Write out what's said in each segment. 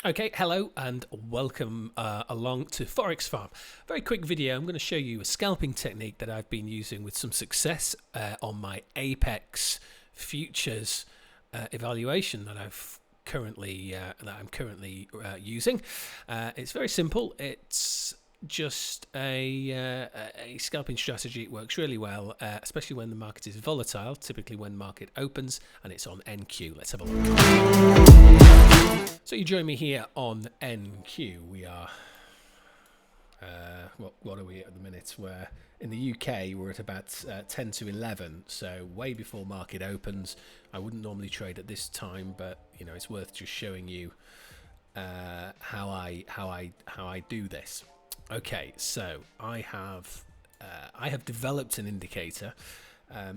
Okay, hello and welcome along to Forex Farm. Very quick video. I'm going to show you a scalping technique that I've been using with some success on my Apex futures evaluation that I'm currently using. It's very simple. It's just a scalping strategy. It works really well, especially when the market is volatile, typically when market opens and it's on NQ. Let's have a look. So you join me here on NQ. We are, what are we at the minute? We're in the UK, we're at about 10 to 11, so way before market opens. I wouldn't normally trade at this time, but you know, it's worth just showing you how I do this. Okay, so I have developed an indicator.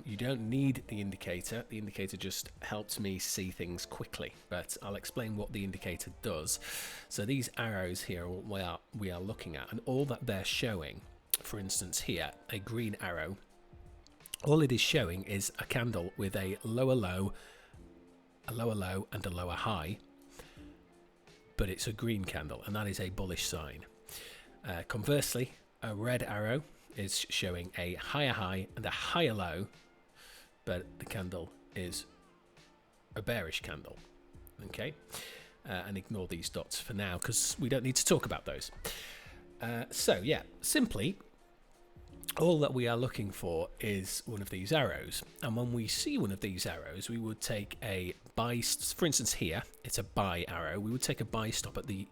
You don't need the indicator. The indicator just helps me see things quickly, but I'll explain what the indicator does. So these arrows here are what we are looking at, and all that they're showing, for instance here, a green arrow, all it is showing is a candle with a lower low, and a lower high, but it's a green candle, and that is a bullish sign. Conversely, a red arrow is showing a higher high and a higher low, but the candle is a bearish candle. Okay, and ignore these dots for now because we don't need to talk about those. So yeah, simply all that we are looking for is one of these arrows, and when we see one of these arrows, we would take a buy. For instance, here it's a buy arrow. We would take a buy stop at the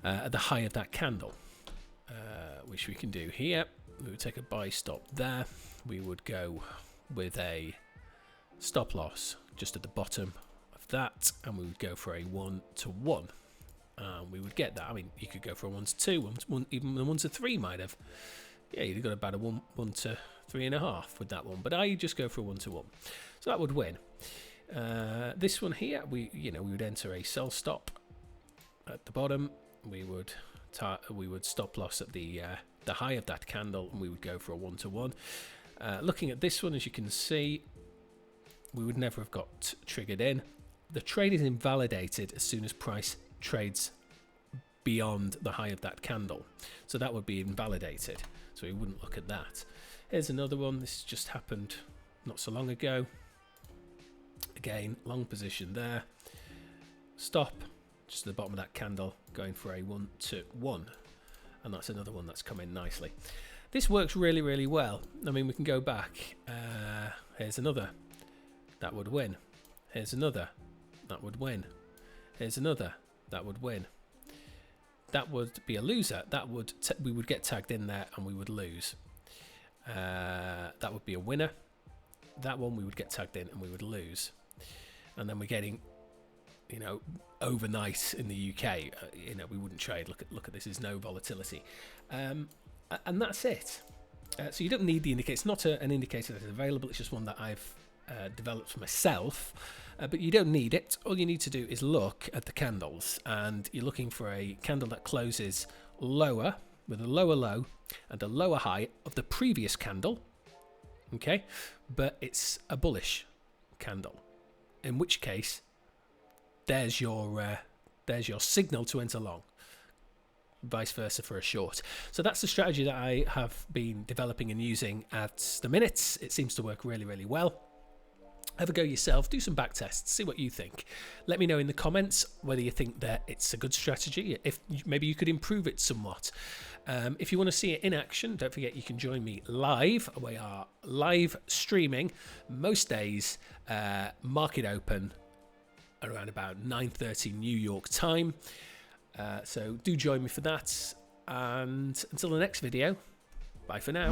high of that candle. Which we can do here. We would take a buy stop there. We would go with a stop loss just at the bottom of that, and we would go for a 1-to-1. We would get that. I mean, you could go for a 1-to-2, even a 1-to-3 might have. Yeah, you'd have got about a 1-to-3.5 with that one. But I just go for a 1-to-1, so that would win. This one here, we would enter a sell stop at the bottom. We would stop loss at the high of that candle, and we would go for a 1-to-1. Looking at this one, as you can see, we would never have got triggered in. The trade is invalidated as soon as price trades beyond the high of that candle, so that would be invalidated, so we wouldn't look at that. Here's another one. This just happened not so long ago. Again, long position there, stop just at the bottom of that candle, going for a 1-to-1, and that's another one that's come in nicely. This works really, really well. I mean, we can go back. Here's another that would win. Here's another that would win. Here's another that would win. That would be a loser. That would we would get tagged in there and we would lose. That would be a winner. That one we would get tagged in and we would lose. And then we're getting, you know, overnight in the UK, we wouldn't trade. Look at this. There's no volatility, and that's it. So you don't need the indicator. It's not an indicator that is available. It's just one that I've developed for myself, but you don't need it. All you need to do is look at the candles, and you're looking for a candle that closes lower with a lower low and a lower high of the previous candle. Okay, but it's a bullish candle, in which case there's your signal to enter long, vice versa for a short. So that's the strategy that I have been developing and using at the minute. It seems to work really, really well. Have a go yourself, do some back tests, see what you think. Let me know in the comments whether you think that it's a good strategy, if maybe you could improve it somewhat. If you want to see it in action, don't forget you can join me live. We are live streaming most days, market open around about 9:30 New York time. So do join me for that. And until the next video, bye for now.